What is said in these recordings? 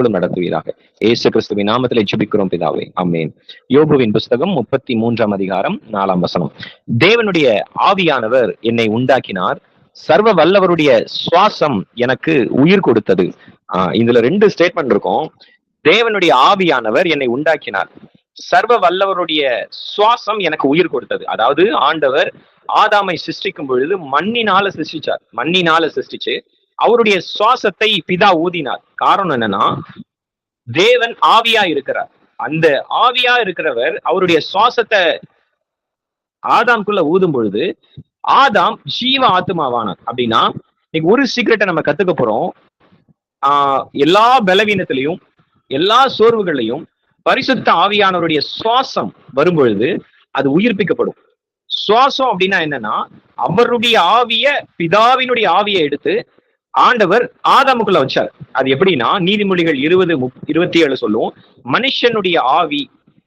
எங்களுக்குள்ளும் நடத்துவீராக. இயேசு கிறிஸ்துவின் நாமத்திலே ஜெபிக்கிறோம் பிதாவே, ஆமென். யோபுவின் புஸ்தகம் 33ஆம் அதிகாரம் 4ஆம் வசனம். தேவனுடைய ஆவியானவர் என்னை உண்டாக்கினார், சர்வ வல்லவருடைய சுவாசம் எனக்கு உயிர் கொடுத்தது. இதுல 2 ஸ்டேட்மெண்ட் இருக்கும். தேவனுடைய ஆவியானவர் என்னை உண்டாக்கினார், சர்வ வல்லவருடைய சுவாசம் எனக்கு உயிர் கொடுத்தது. அதாவது ஆண்டவர் ஆதாமை சிருஷ்டிக்கும் பொழுது மண்ணினால சிருஷ்டிச்சு அவருடைய சுவாசத்தை பிதா ஊதினார். காரணம் என்னன்னா, தேவன் ஆவியா இருக்கிறார். அந்த ஆவியா இருக்கிறவர் அவருடைய சுவாசத்தை ஆதாம்குள்ள ஊதும் பொழுது ஆதாம் ஜீவ ஆத்மாவானார். அப்படின்னா இன்னைக்கு ஒரு சீக்கிரட்டை நம்ம கத்துக்க போறோம். எல்லா பலவீனத்திலையும் எல்லா சோர்வுகளையும் பரிசுத்த ஆவியானவருடைய சுவாசம் வரும்பொழுது அது உயிர்ப்பிக்கப்படும். சுவாசம் அப்படின்னா என்னன்னா, அவருடைய ஆவிய, பிதாவினுடைய ஆவியை எடுத்து ஆண்டவர் ஆதாமுக்குள்ள வச்சார். அது எப்படின்னா, நீதிமொழிகள் 20:27 சொல்லுவோம், மனுஷனுடைய ஆவி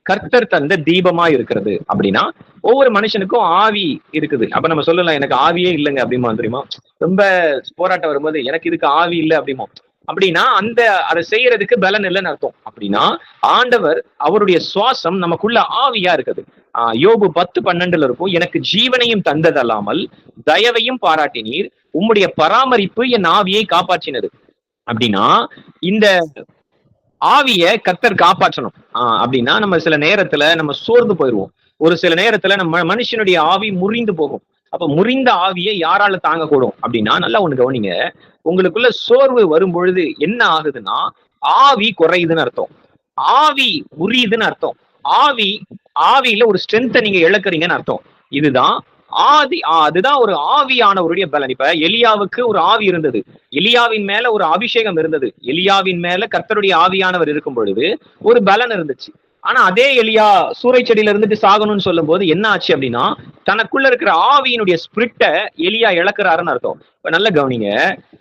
கர்த்தர் தந்த தீபமா இருக்கிறது. அப்படின்னா ஒவ்வொரு மனுஷனுக்கும் ஆவி இருக்குது. அப்ப நம்ம சொல்லலாம், எனக்கு ஆவியே இல்லைங்க அப்படிமா தெரியுமா, ரொம்ப போராட்டம் வரும்போது எனக்கு இதுக்கு ஆவி இல்லை அப்படிமோ. அப்படின்னா அதை செய்யறதுக்கு பலன் இல்லைன்னு அர்த்தம். அப்படின்னா ஆண்டவர் அவருடைய சுவாசம் நமக்குள்ள ஆவியா இருக்குது. யோபு 10:12 இருக்கும், எனக்கு ஜீவனையும் தந்ததல்லாமல் தயவையும் பாராட்டினீர், உம்முடைய பராமரிப்பு என் ஆவியை காப்பாற்றினது. அப்படின்னா இந்த ஆவிய கர்த்தர் காப்பாற்றணும். அப்படின்னா நம்ம சில நேரத்துல நம்ம சோர்ந்து போயிடுவோம். ஒரு சில நேரத்துல நம்ம மனுஷனுடைய ஆவி முறிந்து போகும். அப்ப முறிந்த ஆவியை யாரால தாங்கக்கூடும் அப்படின்னா, நல்லா ஒண்ணு கவனிங்க, உங்களுக்குள்ள சோர்வு வரும் பொழுது என்ன ஆகுதுன்னா, ஆவி குறையுதுன்னு அர்த்தம், ஆவி முறியுதுன்னு அர்த்தம், ஆவியில ஒரு ஸ்ட்ரென்த்தை நீங்க இழக்கிறீங்கன்னு அர்த்தம். இதுதான் அதுதான் ஒரு ஆவியானவருடைய பலன். இப்ப எலியாவுக்கு ஒரு ஆவி இருந்தது, எலியாவின் மேல ஒரு அபிஷேகம் இருந்தது, எலியாவின் மேல கர்த்தருடைய ஆவியானவர் இருக்கும் பொழுது ஒரு பலன் இருந்துச்சு. ஆனா அதே எலியா சூறை செடியில இருந்துட்டு சாகணும்னு சொல்லும் போது என்ன ஆச்சு அப்படின்னா, தனக்குள்ள இருக்கிற ஆவியினுடைய ஸ்பிரிட்டை எலியா இழக்கிறாருன்னு அர்த்தம். இப்ப நல்ல கவனிங்க,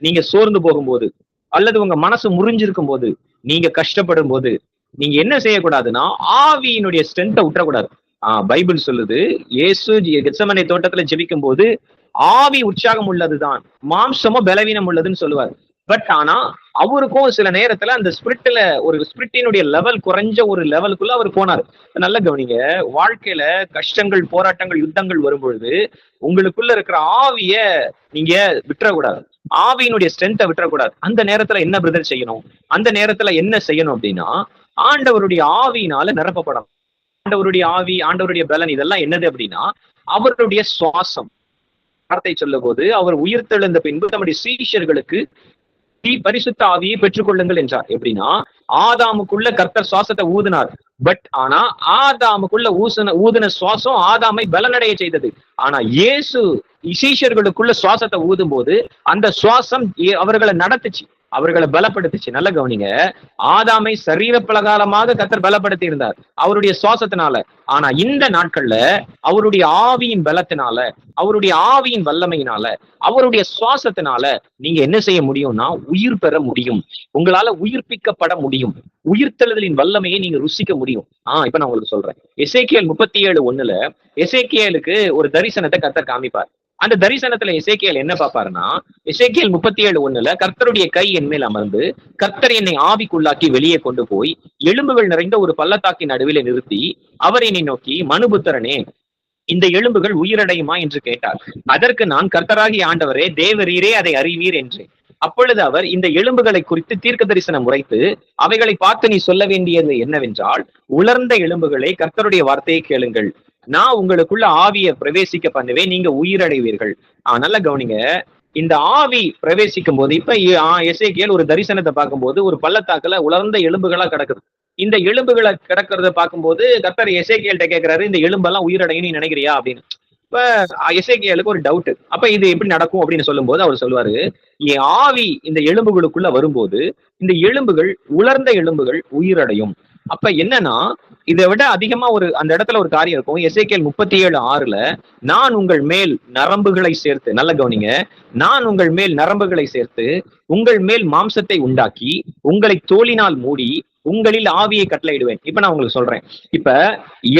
நீங்க சோர்ந்து போகும்போது அல்லது உங்க மனசு முறிஞ்சிருக்கும் போது, நீங்க கஷ்டப்படும் போது நீங்க என்ன செய்யக்கூடாதுன்னா, ஆவியினுடைய ஸ்ட்ரென்த்தை விட்டுறக்கூடாது. பைபிள் சொல்லுது, இயேசு கெத்செமனே தோட்டத்துல ஜெபிக்கும் போது ஆவி உற்சாகம் உள்ளதுதான், மாம்சமோ பலவீனம் உள்ளதுன்னு சொல்லுவார். பட் ஆனா அவருக்கும் சில நேரத்துல அந்த ஸ்பிரிட்ல ஒரு ஸ்பிரிட்டினுடைய லெவல் குறைஞ்ச ஒரு லெவலுக்குள்ள அவர் போனார். நல்ல கவனிங்க, வாழ்க்கையில கஷ்டங்கள், போராட்டங்கள், யுத்தங்கள் வரும்பொழுது உங்களுக்குள்ள இருக்கிற ஆவிய நீங்க விட்டுறக்கூடாது, ஆவியினுடைய ஸ்ட்ரென்த்தை விட்டுறக்கூடாது. அந்த நேரத்துல என்ன பிரதர் செய்யணும், அந்த நேரத்துல என்ன செய்யணும் அப்படின்னா, ஆண்டவருடைய ஆவியினால நிரப்பப்படணும். ஆண்டவருடைய ஆவி, ஆண்டவருடைய பலன், இதெல்லாம் என்னது அப்படின்னா அவருடைய சுவாசம். வார்த்தை சொல்லும் போது அவர் உயிர்த்தெழுந்த பின்பு தம்முடைய சீஷர்களுக்கு பரிசுத்த ஆவியை பெற்றுக்கொள்ளுங்கள் என்றார். எப்படின்னா, ஆதாமுக்குள்ள கர்த்தர் சுவாசத்தை ஊதினார். பட் ஆனா ஆதாமுக்குள்ள ஊதின சுவாசம் ஆதாமை பலனடைய செய்தது. ஆனா இயேசு சீஷர்களுக்குள்ள சுவாசத்தை ஊதும் போது அந்த சுவாசம் அவர்களை நடத்துச்சு, அவர்களை பலப்படுத்துச்சு. நல்ல கவனிங்க, ஆதாமை சரீர பிரகாரமாக கர்த்தர் பலப்படுத்தி இருந்தார் அவருடைய சுவாசத்தினால. ஆனா இந்த நாட்கள்ல அவருடைய ஆவியின் பலத்தினால, அவருடைய ஆவியின் வல்லமையினால, அவருடைய சுவாசத்தினால நீங்க என்ன செய்ய முடியும்னா, உயிர் பெற முடியும், உங்களால உயிர்ப்பிக்கப்பட முடியும், உயிர்த்தெழுதலின் வல்லமையை நீங்க ருசிக்க முடியும். இப்ப நான் உங்களுக்கு சொல்றேன். எசேக்கியேல் 37:1 எசேக்கியேலுக்கு ஒரு தரிசனத்தை கர்த்தர் காமிப்பார். அந்த தரிசனத்துல எசேக்கியேல் என்ன பார்ப்பாருன்னா, எசேக்கியேல் 37:1 கர்த்தருடைய கை என் மேல் அமர்ந்து கர்த்தர் என்னை ஆவிக்குள்ளாக்கி வெளியே கொண்டு போய் எலும்புகள் நிறைந்த ஒரு பள்ளத்தாக்கின் நடுவிலே நிறுத்தி அவர் என்னை நோக்கி, மனுபுத்திரனே, இந்த எலும்புகள் உயிரடையுமா என்று கேட்டார். அதற்கு நான், கர்த்தராகிய ஆண்டவரே, தேவரீரே அதை அறிவீர் என்றேன். அப்பொழுது அவர், இந்த எலும்புகளை குறித்து தீர்க்க தரிசனம் உரைத்து அவைகளை பார்த்து நீ சொல்ல வேண்டியது என்னவென்றால், உலர்ந்த எலும்புகளை, கர்த்தருடைய வார்த்தையை கேளுங்கள், நான் உங்களுக்குள்ள ஆவியை பிரவேசிக்க பண்ணுவேன், நீங்க உயிரடைவீர்கள். நல்ல கவனிங்க, இந்த ஆவி பிரவேசிக்கும் போது இப்ப எசேக்கியேல் ஒரு தரிசனத்தை பார்க்கும்போது ஒரு பள்ளத்தாக்குல உலர்ந்த எலும்புகளா கிடக்குது. இந்த எலும்புகளை கிடக்கிறத பார்க்கும்போது கர்த்தர் எசேக்கியேல்கிட்ட கேட்கிறாரு, இந்த எலும்பெல்லாம் உயிரடையும் நீ நினைக்கிறியா அப்படின்னு. இப்ப எசேக்கியேலுக்கு ஒரு டவுட், அப்ப இது எப்படி நடக்கும் அப்படின்னு சொல்லும் போது அவர் சொல்லுவாரு, என் ஆவி இந்த எலும்புகளுக்குள்ள வரும்போது இந்த எலும்புகள், உலர்ந்த எலும்புகள் உயிரடையும். அப்ப என்னன்னா, இதை விட அதிகமா அந்த இடத்துல ஒரு காரியம் இருக்கும். எசேக்கியேல் 37:6 நான் உங்கள் மேல் நரம்புகளை சேர்த்து, நல்ல கவனிங்க, நான் உங்கள் மேல் நரம்புகளை சேர்த்து உங்கள் மேல் மாம்சத்தை உண்டாக்கி உங்களை தோலினால் மூடி உங்களில் ஆவியை கட்டளையிடுவேன். இப்ப நான் உங்களுக்கு சொல்றேன், இப்ப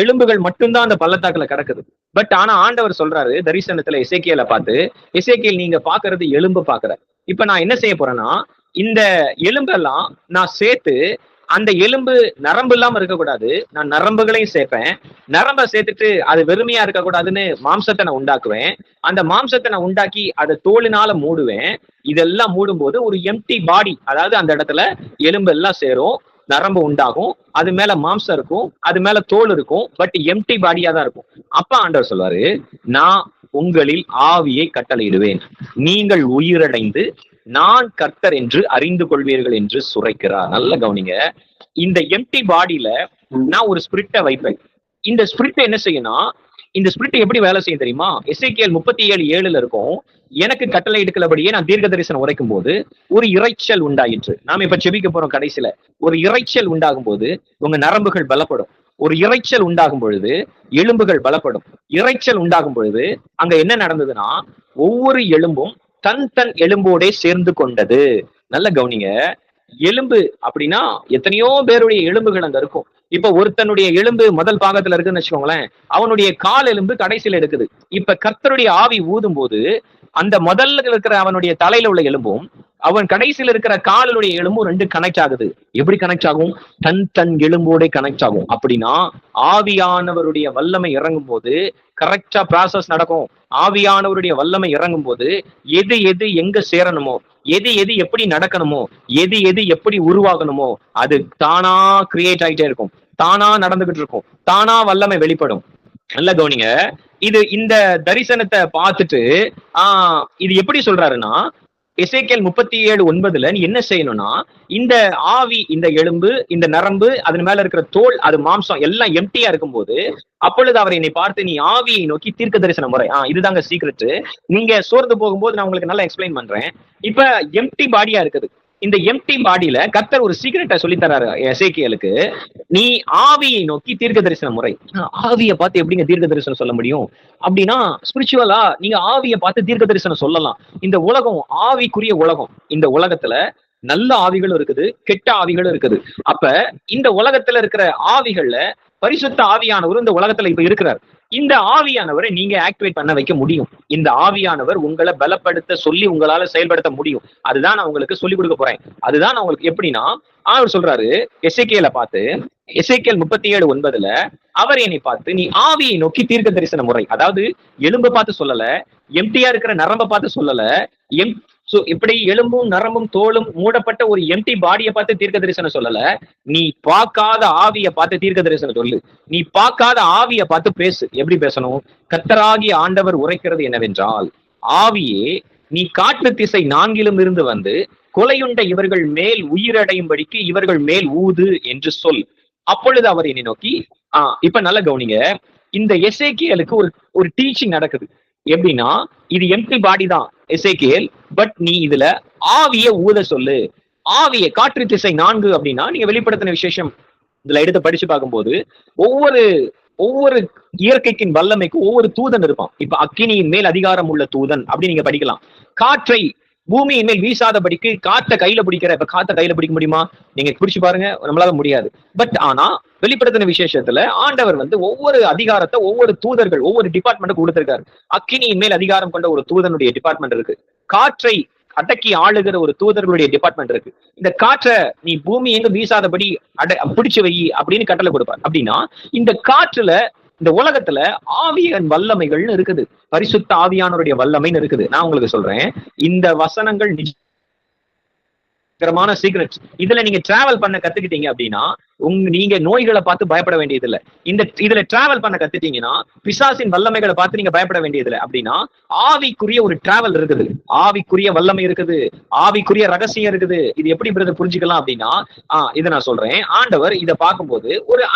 எலும்புகள் மட்டும்தான் அந்த பள்ளத்தாக்குல கிடக்குது. பட் ஆனா ஆண்டவர் சொல்றாரு தரிசனத்துல எசேக்கியேலை பார்த்து, எசேக்கியேல் நீங்க பாக்குறது எலும்பு பாக்குற, இப்ப நான் என்ன செய்ய போறேன்னா, இந்த எலும்பெல்லாம் நான் சேர்த்து அந்த எலும்பு நரம்பு இல்லாம இருக்கக்கூடாது, நான் நரம்புகளையும் சேர்ப்பேன். நரம்ப சேர்த்துட்டு அது வெறுமையா இருக்கக்கூடாதுன்னு மாம்சத்தை நான் உண்டாக்குவேன். அந்த மாம்சத்தை நான் உண்டாக்கி அதை தோலினால மூடுவேன். இதெல்லாம் மூடும்போது ஒரு எம்டி பாடி, அதாவது அந்த இடத்துல எலும்பு எல்லாம் சேரும், நரம்பு உண்டாகும், அது மேல மாம்சம் இருக்கும், அது மேல தோல் இருக்கும், பட் எம்டி பாடியா தான் இருக்கும். அப்ப ஆண்டவர் சொல்வாரு, நான் உங்களில் ஆவியை கட்டளையிடுவேன், நீங்கள் உயிரடைந்து நான் கர்த்தர் என்று அறிந்து கொள்வீர்கள் என்று சுரைக்கிறார். நல்ல கவனிங்க, இந்த எம்டி பாடியில நான் ஒரு ஸ்பிரிட்டை வைப்பேன். இந்த ஸ்பிரிட் என்ன செய்யணும், இந்த ஸ்பிரிட் எப்படி வேலை செய்யும் தெரியுமா? எசேக்கியேல் 37:7 இருக்கும், எனக்கு கட்டளை எடுக்கலபடியே நான் தீர்க்க தரிசனம் உரைக்கும் போது ஒரு இறைச்சல் உண்டாயிற்று. நாம இப்ப செபிக்க போறோம், கடைசியில ஒரு இறைச்சல் உண்டாகும் போது உங்க நரம்புகள் பலப்படும். ஒரு இறைச்சல் உண்டாகும் பொழுது எலும்புகள் பலப்படும். இறைச்சல் உண்டாகும் பொழுது அங்க என்ன நடந்ததுன்னா, ஒவ்வொரு எலும்பும் தன் தன் எலும்போட சேர்ந்து கொண்டது. நல்ல கவனிங்க, எலும்பு அப்படின்னா எத்தனையோ பேருடைய எலும்புகள் அங்க இருக்கும். இப்ப ஒருத்தனுடைய எலும்பு முதல் பாகத்துல இருக்குன்னு வச்சுக்கோங்களேன், அவனுடைய கால் எலும்பு கடைசியில இருக்குது. இப்ப கர்த்தருடைய ஆவி ஊதும் போது அந்த முதல்ல இருக்கிற அவனுடைய தலையில உள்ள எலும்பும் அவன் கடைசியில இருக்கிற காலுடைய எலும்பும் ரெண்டு கனெக்ட் ஆகுது. எப்படி கனெக்ட் ஆகும்? தன் தன் எலும்போட கனெக்ட் ஆகும். அப்படின்னா ஆவியானவருடைய வல்லமை இறங்கும் போது கரெக்டா ப்ராசஸ் நடக்கும். ஆவியானவருடைய வல்லமை இறங்கும் போது எது எது எங்க சேரணுமோ, எது எது எப்படி நடக்கணுமோ, எது எது எப்படி உருவாகணுமோ அது தானா கிரியேட் ஆயிட்டே இருக்கும், தானா நடந்துகிட்டு இருக்கும், தானா வல்லமை வெளிப்படும். நல்ல கவனிங்க, இது இந்த தரிசனத்தை பார்த்துட்டு இது எப்படி சொல்றாருன்னா, எசேக்கியேல் 37:9 நீ என்ன செய்யணும்னா, இந்த ஆவி, இந்த எலும்பு, இந்த நரம்பு, அதன் மேல இருக்கிற தோல், அது மாம்சம் எல்லாம் எம்டியா இருக்கும்போது அப்பொழுது அவர் என்னை பார்த்து, நீ ஆவியை நோக்கி தீர்க்க தரிசன முறை. இதுதாங்க சீக்ரெட். நீங்க சோர்ந்து போகும்போது நான் உங்களுக்கு நல்லா எக்ஸ்பிளைன் பண்றேன். இப்ப எம்டி பாடியா இருக்குது. இந்த எம்டி பாடியில கர்த்தர் ஒரு சீக்ரெட்டை சொல்லி தராரு எசேக்கியேலுக்கு. நீ ஆவியை நோக்கி தீர்க்க தரிசன முறை. ஆவியை பார்த்து எப்படிங்க தீர்க்க தரிசனம் சொல்ல முடியும் அப்படின்னா, ஸ்பிரிச்சுவலா நீங்க ஆவியை பார்த்து தீர்க்க தரிசனம் சொல்லலாம். இந்த உலகம் ஆவிக்குரிய உலகம். இந்த உலகத்துல நல்ல ஆவிகளும் இருக்குது, கெட்ட ஆவிகளும் இருக்குது. அப்ப இந்த உலகத்துல இருக்கிற ஆவிகள்ல பரிசுத்த ஆவியானவர் இந்த உலகத்துல இப்ப இருக்கிறார். இந்த ஆவியானவரை நீங்க ஆக்டிவேட் பண்ண வைக்க முடியும். இந்த ஆவியானவர் உங்களை பலப்படுத்த சொல்லி உங்களால செயல்படுத்த முடியும். அதுதான் நான் உங்களுக்கு சொல்லிக் கொடுக்க போறேன். அதுதான் நான் உங்களுக்கு எப்படின்னா, அவர் சொல்றாரு எசேக்கியேலை பார்த்து, எசேக்கியேல் 37:9 அவர் என்னை பார்த்து, நீ ஆவியை நோக்கி தீர்க்க தரிசன முறை. அதாவது எலும்பை பார்த்து சொல்லல, எம்டியா இருக்கிற நரம்பை பார்த்து சொல்லல, இப்படி எலும்பும் நரம்பும் தோலும் மூடப்பட்ட ஒரு எம்டி பாடியை பார்த்து தீர்க்க தரிசனம் சொல்லல, நீ பார்க்காத ஆவியை பார்த்து தீர்க்க தரிசனம் சொல்லு. நீ பார்க்காத ஆவியை பார்த்து பேசு. எப்படி பேசணும்? கர்த்தராகிய ஆண்டவர் உரைக்கிறது என்னவென்றால், ஆவியே நீ காற்று திசை 4 இருந்து வந்து கொலையுண்ட இவர்கள் மேல் உயிரடையும்படிக்கு இவர்கள் மேல் ஊது என்று சொல். அப்பொழுது அவர் என்னை நோக்கி, இப்ப நல்ல கவனிங்க, இந்த எசேக்கியேலுக்கு ஒரு டீச்சிங் நடக்குது. எப்படின்னா, இது எம்டி பாடி தான் எசேக்கியேல், பட் நீ இதுல ஆவிய ஊத சொல்லு. ஆவிய காற்று திசை 4 அப்படின்னா, நீங்க வெளிப்படுத்தின விசேஷம் இதுல எடுத்து படிச்சு பார்க்கும்போது ஒவ்வொரு இயற்கைக்கின் வல்லமைக்கும் ஒவ்வொரு தூதன் இருப்பான். இப்ப அக்கினியின் மேல் அதிகாரம் உள்ள தூதன் அப்படி நீங்க படிக்கலாம். காற்றை பூமியின் மேல் வீசாதபடிக்கு காற்றை கையில பிடிக்கிற, இப்ப காற்றை கையில பிடிக்க முடியுமா? நீங்க பிடிச்சு பாருங்க, நம்மளால முடியாது. பட் ஆனா வெளிப்படுத்தின விசேஷத்துல ஆண்டவர் ஒவ்வொரு அதிகாரத்தை ஒவ்வொரு தூதர்கள் ஒவ்வொரு டிபார்ட்மெண்ட்டுக்கு கொடுத்திருக்காரு. அக்கினியின் மேல் அதிகாரம் கொண்ட ஒரு தூதனுடைய டிபார்ட்மெண்ட் இருக்கு. காற்றை அடக்கி ஆளுகிற ஒரு தூதர்களுடைய டிபார்ட்மெண்ட் இருக்கு. இந்த காற்றை நீ பூமி எங்க வீசாதபடி பிடிச்சு வை அப்படின்னு கட்டளை கொடுப்பார். அப்படின்னா இந்த காற்றுல, இந்த உலகத்துல ஆவியன் வல்லமைகள்னு இருக்குது, பரிசுத்த ஆவியானவருடைய வல்லமைன்னு இருக்குது. நான் உங்களுக்கு சொல்றேன், இந்த வசனங்கள் சீக்ரெட். இதுல நீங்க டிராவல் பண்ண கத்துக்கிட்டீங்க அப்படின்னா நீங்க நோய்களை பார்த்து பயப்பட வேண்டியது இல்ல. இதுல டிராவல் பண்ண கத்துட்டீங்கன்னா பிசாசின் வல்லமைகளை பார்த்து நீங்க பயப்பட வேண்டியது இல்லை. அப்படின்னா ஆவிக்குரிய ஒரு டிராவல் இருக்குது, ஆவிக்குரிய வல்லமை இருக்குது, ஆவிக்குரிய ரகசியம் இருக்குது. இது எப்படி புரிஞ்சுக்கலாம் அப்படின்னா, இதை நான் சொல்றேன். ஆண்டவர் இதை பார்க்கும்போது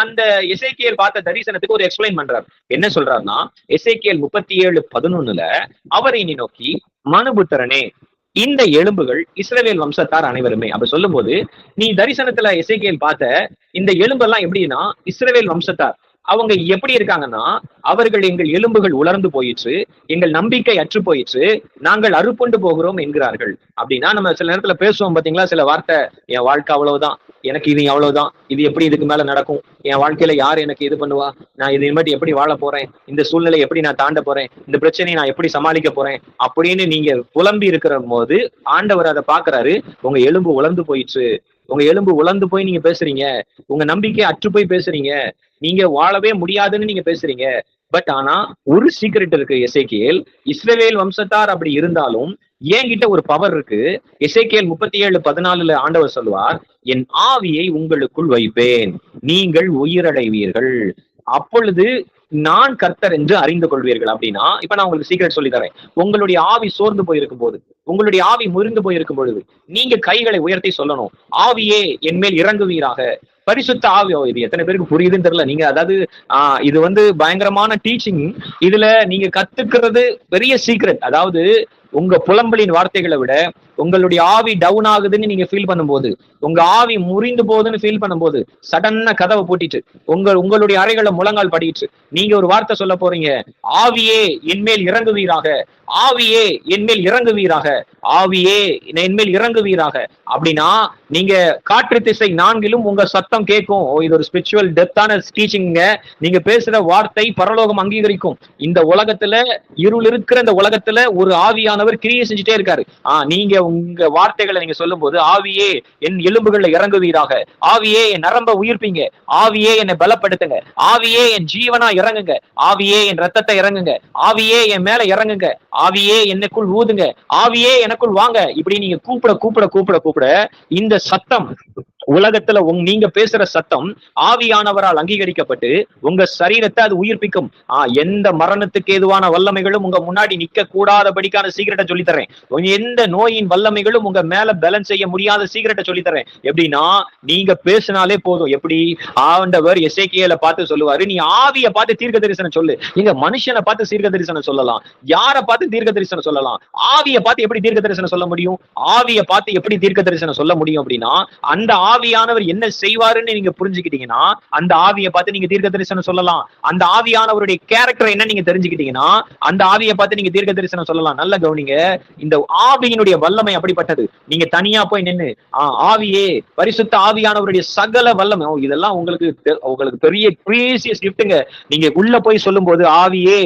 அந்த எசேக்கியேல் பார்த்த தரிசனத்துக்கு ஒரு எக்ஸ்பிளைன் பண்றாரு. என்ன சொல்றாருன்னா, எசேக்கியேல் 37:11 அவரை நீ நோக்கி, மனுபுத்திரனே, இந்த எலும்புகள் இஸ்ரவேல் வம்சத்தார் அனைவருமே. அப்படி சொல்லும் போது நீ தரிசனத்துல எசேக்கியேல் பார்த்த இந்த எலும்பெல்லாம் எப்படின்னா இஸ்ரவேல் வம்சத்தார். அவங்க எப்படி இருக்காங்கன்னா, அவர்கள் எங்கள் எலும்புகள் உலர்ந்து போயிற்று, எங்கள் நம்பிக்கை அற்று போயிற்று, நாங்கள் அறுப்புண்டு போகிறோம் என்கிறார்கள். அப்படின்னா நம்ம சில நேரத்துல பேசுவோம் பாத்தீங்களா, சில வார்த்தை, என் வாழ்க்கை அவ்வளவுதான், எனக்கு இது அவ்வளவுதான், இது எப்படி இதுக்கு மேல நடக்கும், என் வாழ்க்கையில யார் எனக்கு இது பண்ணுவா, நான் இது மட்டும் எப்படி வாழ போறேன், இந்த சூழ்நிலை எப்படி நான் தாண்ட போறேன், இந்த பிரச்சனையை நான் எப்படி சமாளிக்க போறேன் அப்படின்னு நீங்க புலம்பி இருக்கிற போது ஆண்டவர் அதை பாக்குறாரு. உங்க எலும்பு உலர்ந்து போயிடுச்சு, உங்க எலும்பு உலர்ந்து போய் நீங்க பேசுறீங்க, உங்க நம்பிக்கை அற்று போய் பேசுறீங்க, நீங்க வாழவே முடியாதுன்னு நீங்க பேசுறீங்க. பட் ஆனா ஒரு சீக்ரெட் இருக்கு எசேக்கியேல், இஸ்ரவேல் வம்சத்தார் அப்படி இருந்தாலும் என்கிட்ட ஒரு பவர் இருக்கு. எசேக்கியேல் 37:14 ஆண்டவர் சொல்லுவார், என் ஆவியை உங்களுக்குள் வைப்பேன், நீங்கள் உயிரடைவீர்கள், அப்பொழுது நான் கர்த்தர் என்று அறிந்து கொள்வீர்கள். அப்படின்னா இப்ப நான் உங்களுக்கு சீக்கிரம் சொல்லி தரேன். உங்களுடைய ஆவி சோர்ந்து போயிருக்கும் போது, உங்களுடைய ஆவி முறிந்து போயிருக்கும் பொழுது நீங்க கைகளை உயர்த்தி சொல்லணும், ஆவியே என் மேல் இறங்குவீராக. பரிசுத்த ஆவி, இது எத்தனை பேருக்கு புரியுதுன்னு தெரியல. நீங்க அதாவது இது பயங்கரமான டீச்சிங். இதுல நீங்க கத்துக்கிறது பெரிய சீக்ரெட். அதாவது உங்க புலம்பலின் வார்த்தைகளை விட உங்களுடைய ஆவி டவுன் ஆகுதுன்னு நீங்க ஃபீல் பண்ணும்போது, உங்க ஆவி முறிந்து போகுதுன்னு ஃபீல் பண்ணும்போது, சடன்னா கதவை பூட்டிட்டு உங்களுடைய அறைகளை முழங்கால் படிட்டு நீங்க ஒரு வார்த்தை சொல்ல போறீங்க, ஆவியே என்மேல் இறங்குவீராக, ஆவியே என்மேல் இறங்குவீராக, ஆவியே என்மேல் இறங்குவீராக. அப்படின்னா நீங்க காற்று திசை 4லும் உங்க சத்தம் கேட்கும். இது ஒரு ஸ்பிரிச்சுவல் டெப்தான டீச்சிங்க. நீங்க பேசுற வார்த்தை பரலோகம் அங்கீகரிக்கும். இந்த உலகத்துல இருள் இருக்கிற இந்த உலகத்துல ஒரு ஆவியானவர் கிரியை செஞ்சுட்டே இருக்காரு. நீங்க உங்க வார்த்தைகளை நீங்க சொல்லும் போது, ஆவியே என் எலும்புகள்ல இறங்குவீராக, ஆவியே என் நரம்ப உயிர்ப்பீங்க, ஆவியே என்னை பலப்படுத்துங்க, ஆவியே என் ஜீவனா இறங்குங்க, ஆவியே என் ரத்தத்தை இறங்குங்க, ஆவியே என் மேல இறங்குங்க, ஆவியே எனக்குள் ஊதுங்க, ஆவியே எனக்குள் வாங்க. இப்படி நீங்க கூப்பிட கூப்பிட கூப்பிட கூப்பிட இந்த சத்தம் உலகத்துல நீங்க பேசுற சத்தம் ஆவியானவரால் அங்கீகரிக்கப்பட்டு உங்க சரீரத்தை அது உயிர்ப்பிக்கும். எந்த மரணத்துக்கு ஏதுவான வல்லமைகளும் உங்க முன்னாடி நிக்க கூடாதபடிக்கான சீக்கிரட்டை சொல்லித்தரேன். எந்த நோயின் வல்லமைகளும் உங்க மேல பேலன்ஸ் செய்ய முடியாத சீக்கிரட்டை சொல்லித்தரேன். எப்படின்னா நீங்க பேசினாலே போதும். எப்படி ஆண்டவர் எசேக்கியேலை பார்த்து சொல்லுவாரு, நீ ஆவியை பார்த்து தீர்க்க தரிசனம் சொல்லு. நீங்க மனுஷனை பார்த்து தீர்க்க தரிசனம் சொல்லலாம், யாரை பார்த்து தீர்க்க தரிசனம் சொல்லலாம், ஆவியை பார்த்து எப்படி தீர்க்க தரிசனம் சொல்ல முடியும்? ஆவியை பார்த்து எப்படி தீர்க்க தரிசனம் சொல்ல முடியும் அப்படின்னா, அந்த ஆவியானவர் என்ன செய்வாருன்னு நீங்க புரிஞ்சுக்கிட்டீங்கன்னா அந்த ஆவியை பார்த்து நீங்க தீர்க்க தரிசனம் சொல்லலாம். அந்த ஆவியானவருடைய கேரக்டர் என்ன நீங்க தெரிஞ்சுக்கிட்டீங்கன்னா அந்த ஆவியை பார்த்து நீங்க தீர்க்க தரிசனம் சொல்லலாம். நல்ல கவனிங்க, இந்த ஆவியினுடைய வல்லமை அப்படிப்பட்டது. நீங்க தனியா போய் நின்னு ஆவியே, பரிசுத்த ஆவியானவருடைய சகல வல்லமை, இதெல்லாம் உங்களுக்கு பெரிய பிரீசியஸ் கிஃப்ட்ங்க. நீங்க உள்ள போய் சொல்லும் போது, ஆவியே,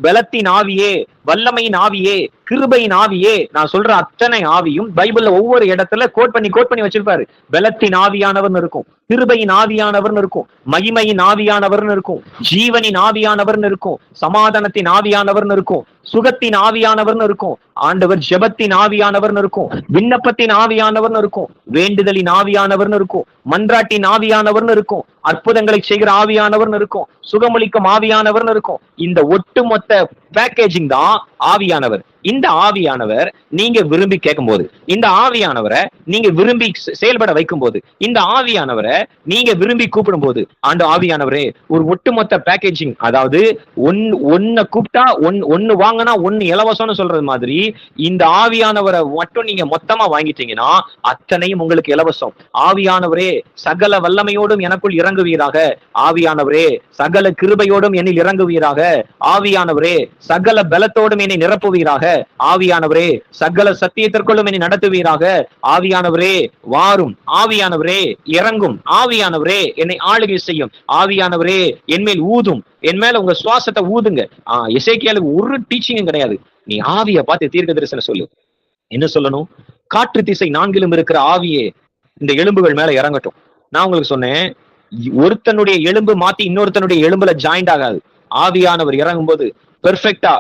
பலத்தின் ஆவியே, வல்லமையின் ஆவியே, கிருபையின் ஆவியே, நான் சொல்ற அத்தனை ஆவியும் பைபிள்ல ஒவ்வொரு இடத்துல கோட் பண்ணி வச்சிருப்பாரு. பலத்தின் ஆவியானவர்னு இருக்கும், கிருபையின் ஆவியானவர்னு இருக்கும், மகிமையின் ஆவியானவர்னு இருக்கும், ஜீவனின் ஆவியானவர்னு இருக்கும், சமாதானத்தின் ஆவியானவர்னு இருக்கும், சுகத்தின் ஆவியானவர்னு இருக்கும், ஆண்டவர் ஜெபத்தின் ஆவியானவர்னு இருக்கும், விண்ணப்பத்தின் ஆவியானவர்னு இருக்கும், வேண்டுதலின் ஆவியானவர்னு இருக்கும், மன்றாட்டின் ஆவியானவர்னு இருக்கும், அற்புதங்களை செய்கிற ஆவியானவர்னு இருக்கும், சுகமளிக்கும் ஆவியானவர்னு இருக்கும். இந்த ஒட்டுமொத்த பேக்கேஜிங் தான் ஆவியானவர். இந்த ஆவியானவர் நீங்க விரும்பி கேட்கும் போது, இந்த ஆவியானவரை நீங்க விரும்பி செயல்பட வைக்கும் போது, இந்த ஆவியானவரை நீங்க விரும்பி கூப்பிடும் போது, ஆண்டு ஆவியானவரே, ஒரு ஒட்டுமொத்த பேக்கேஜிங். அதாவது ஒன்னு கூப்பிட்டா ஒன்னு வாங்கினா ஒன்னு இலவசம்னு சொல்றது மாதிரி, இந்த ஆவியானவரை மட்டும் நீங்க மொத்தமா வாங்கிட்டீங்கன்னா அத்தனையும் உங்களுக்கு இலவசம். ஆவியானவரே, சகல வல்லமையோடும் எனக்குள் இறங்குவீராக, ஆவியானவரே, சகல கிருபையோடும் என்னில் இறங்குவீராக, ஆவியானவரே, சகல பலத்தோடும் என்னை நிரப்புவீராக, ஆவியானவரே, சகல சத்தியத்திற்குள்ளும் என்னை நடத்துவீராக, ஆவியானவரே வாரும், ஆவியானவரே இறங்கும், ஆவியானவரே என்னை ஆளுகை செய்யும், ஆவியானவரே என் மேல் ஊதும், என் மேல உங்க சுவாசத்தை ஊதுங்க. எசேக்கியேலுக்கு ஒரு டீச்சிங்கும் கிடையாது. நீ ஆவியை பார்த்து தீர்க்க தரிசனம் சொல்லு. என்ன சொல்லணும்? காற்று திசை 4லும் இருக்கிற ஆவியே இந்த எலும்புகள் மேல இறங்கட்டும். நான் உங்களுக்கு சொன்னேன், ஒருத்தனுடைய எலும்பு மாத்தி இன்னொருத்தனுடைய எலும்புல ஜாயிண்ட் ஆகாது. ஆவியானவர் இறங்கும் போது பெர்ஃபெக்டா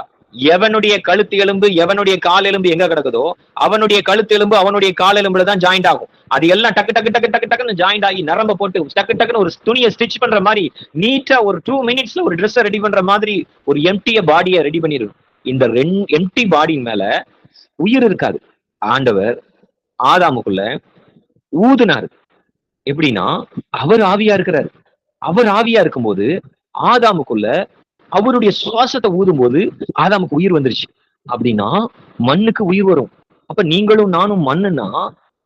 எவனுடைய கழுத்து எலும்பு எவனுடைய கால் எலும்பு எங்க கிடக்குதோ அவனுடைய கழுத்து எலும்பு அவனுடைய கால் எலும்புல தான் ஜாயிண்ட் ஆகும். அது எல்லாம் டக்கு டக்கு டக்கு டக்கு டக்குன்னு ஜாயிண்ட் ஆகி நரம்ப போட்டு டக்கு டக்குன்னு ஒரு துணியை ஸ்டிச் பண்ற மாதிரி நீட்டா ஒரு 2 மினிட்ஸ்ல ஒரு ட்ரெஸ் ரெடி பண்ற மாதிரி ஒரு எம்டிய பாடியை ரெடி பண்ணிடும். இந்த எம்டி பாடியின் மேல உயிர் இருக்காது. ஆண்டவர் ஆதாமுக்குள்ள ஊதுனாரு. எப்படின்னா, அவர் ஆவியா இருக்கிறாரு. அவர் ஆவியா இருக்கும்போது ஆதாமுக்குள்ள அவருடைய சுவாசத்தை ஊதும் போது ஆதாமுக்கு உயிர் வந்துருச்சு. அப்படின்னா மண்ணுக்கு உயிர் வரும். அப்ப நீங்களும் நானும் மண்ணுன்னா,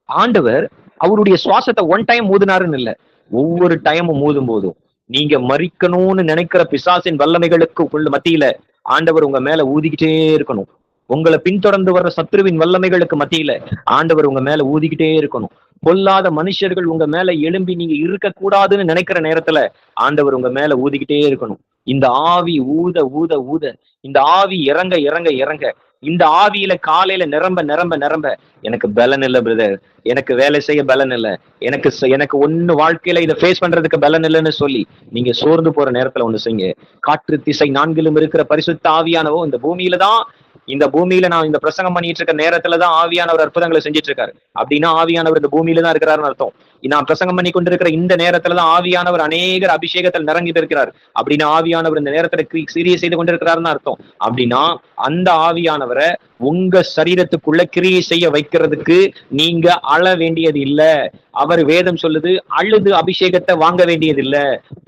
ஆண்டவர் அவருடைய சுவாசத்தை ஒன் டைம் ஊதுனாருன்னு இல்ல, ஒவ்வொரு டைமும் ஊதும் போதும் நீங்க மறிக்கணும்னு நினைக்கிற பிசாசின் வல்லமைகளுக்கு மத்தியில ஆண்டவர் உங்க மேல ஊதிக்கிட்டே இருக்கணும். உங்களை பின்தொடர்ந்து வர்ற சத்ருவின் வல்லமைகளுக்கு மத்தியில ஆண்டவர் உங்க மேல ஊதிக்கிட்டே இருக்கணும். பொல்லாத மனுஷர்கள் உங்க மேல எழும்பி நீங்க இருக்க கூடாதுன்னு நினைக்கிற நேரத்துல ஆண்டவர் உங்க மேல ஊதிக்கிட்டே இருக்கணும். இந்த ஆவி ஊத ஊத ஊத, இந்த ஆவி இறங்க இறங்க இறங்க, இந்த ஆவியில காலையில நிரம்ப நிரம்ப நிரம்ப, எனக்கு பலன் இல்ல பிரதர், எனக்கு வேலை செய்ய பலன் இல்ல, எனக்கு ஒண்ணு வாழ்க்கையில இதை ஃபேஸ் பண்றதுக்கு பலன் இல்லைன்னு சொல்லி நீங்க சோர்ந்து போற நேரத்துல ஒண்ணு செய்யுங்க. காற்று திசை நான்கிலும் இருக்கிற பரிசுத்த ஆவியானவோ இந்த பூமியில நான் இந்த பிரசங்கம் பண்ணிட்டு இருக்க நேரத்துலதான் ஆவியானவர் அற்புதங்களை செஞ்சுட்டு இருக்காரு. அப்படின்னா ஆவியானவர் இந்த பூமியில தான் இருக்கிறாருன்னு அர்த்தம். நான் பிரசங்கம் பண்ணி கொண்டிருக்கிற இந்த நேரத்துலதான் ஆவியானவர் அநேகர் அபிஷேகத்தில் நிறங்கிட்டு இருக்கிறார். அப்படின்னா ஆவியானவர் இந்த நேரத்துல கிரியை செய்து கொண்டிருக்கிறாருன்னு அர்த்தம். அப்படின்னா அந்த ஆவியானவரை உங்க சரீரத்துக்குள்ள கிரியை செய்ய வைக்கிறதுக்கு நீங்க அழ வேண்டியது இல்ல. அவர் வேதம் சொல்லுது, அழுது அபிஷேகத்தை வாங்க வேண்டியது இல்ல,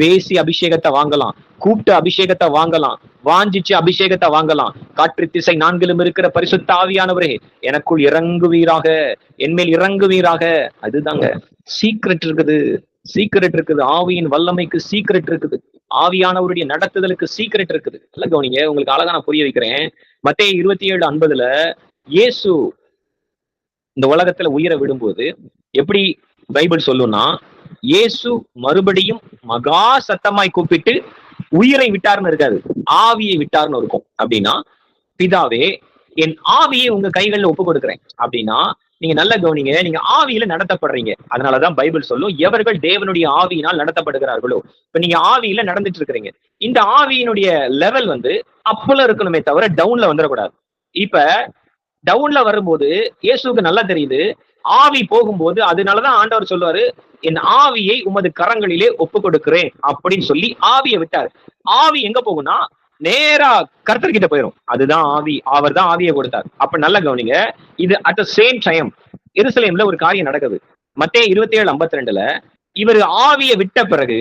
பேசி அபிஷேகத்தை வாங்கலாம், கூப்பிட்டு அபிஷேகத்தை வாங்கலாம், வாஞ்சிச்சு அபிஷேகத்தை வாங்கலாம். காற்று திசை நான்கிலும் இருக்கிற பரிசுத்த ஆவியானவரே எனக்குள் இறங்குவீராக, என்மேல் இறங்குவீராக. அதுதாங்க சீக்ரெட் இருக்குது. சீக்ரெட் இருக்குது. ஆவியின் வல்லமைக்கு சீக்ரெட் இருக்குது. ஆவியானவருடைய நடத்துதலுக்கு சீக்ரெட் இருக்குது. நல்ல கவனிங்க, உங்களுக்கு அழகா நான் புரிய வைக்கிறேன். மத்தேயு 27:50 இயேசு இந்த உலகத்துல உயிரை விடும்போது எப்படி பைபிள் சொல்லும்னா, இயேசு மறுபடியும் மகா சத்தமாய் கூப்பிட்டு உயிரை விட்டார்னு இருக்காது, ஆவியை விட்டார்னு இருக்கும். அப்படின்னா பிதாவே என் ஆவியை உங்க கைகள்ல ஒப்பு கொடுக்குறேன் அப்படின்னா, நீங்க நல்ல கவனிங்க, நீங்க ஆவியில நடத்தப்படுறீங்க. அதனாலதான் பைபிள் சொல்லும், எவர்கள் தேவனுடைய ஆவியினால் நடத்தப்படுகிறார்களோ. இப்ப நீங்க ஆவியில நடந்துட்டு இருக்கிறீங்க. இந்த ஆவியினுடைய லெவல் அப்ல இருக்கணுமே தவிர டவுன்ல வந்துடக்கூடாது. இப்ப டவுன்ல வரும்போது இயேசுக்கு நல்லா தெரியுது, ஆவி போகும்போது, அதனாலதான் ஆண்டவர் சொல்லுவாரு, என் ஆவியை உமது கரங்களிலே ஒப்பு கொடுக்கிறேன் அப்படின்னு சொல்லி ஆவியை விட்டாரு. ஆவி எங்க போகும்னா நேரா கர்த்தர்கிட்ட போயிடும். அதுதான் ஆவி. அவர் தான் ஆவியை கொடுத்தார். அப்ப நல்ல கவனிங்க, இது அட் த சேம் டைம் எருசலேம்ல ஒரு காரியம் நடக்குது. மத்தேயு 27:52 இவர் ஆவியை விட்ட பிறகு,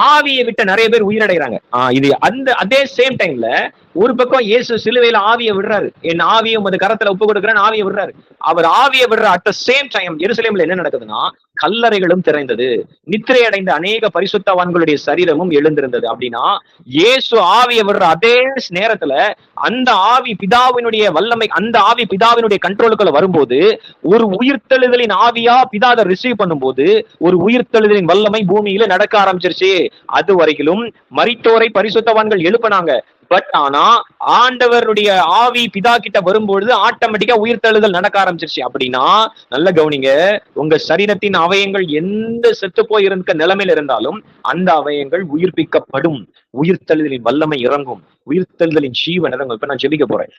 ஆவியை விட்ட நிறைய பேர் உயிரடைகிறாங்க. இது அதே சேம் டைம்ல ஒரு பக்கம் இயேசு சிலுவையில ஆவியை விடுறாரு. என் ஆவியை உமது கரத்துல ஒப்பு கொடுக்குறேன்னு ஆவியை விடுறாரு. அவர் ஆவியை விடுற அட் த சேம் டைம் எருசலேம்ல என்ன நடக்குதுன்னா, கல்லறைகளும் திறந்தது, நித்திரை அடைந்த அநேக பரிசுத்தவான்களுடைய சரீரமும் எழுந்திருந்தது. அப்படின்னா இயேசு ஆவியை விடுற அதே நேரத்துல அந்த ஆவி பிதாவினுடைய வல்லமை, அந்த ஆவி பிதாவினுடைய கண்ட்ரோலுக்குள்ள வரும்போது, ஒரு உயிர்த்தெழுதலின் ஆவியா பிதா அதை ரிசீவ் பண்ணும்போது ஒரு உயிர்த்தெழுதலின் வல்லமை பூமியில நடக்க ஆரம்பிச்சிருச்சு. அது வரைக்கும் மரித்தோரை பரிசுத்தவான்கள் எழுப்பினாங்க. பட் ஆனா ஆண்டவருடைய ஆவி பிதா கிட்ட வரும்பொழுது ஆட்டோமேட்டிக்கா உயிர்த்தெழுதல் நடக்க ஆரம்பிச்சிருச்சு. அப்படின்னா நல்ல கவனிங்க, உங்க சரீரத்தின் அவயங்கள் எந்த செத்து போய் இருக்க நிலைமையில இருந்தாலும் அந்த அவயங்கள் உயிர்ப்பிக்கப்படும். உயிர்த்தெழுதலின் வல்லமை இறங்கும், உயிர்த்தெழுதலின் ஜீவன் இறங்கும். இப்ப நான் ஜெபிக்க போறேன்.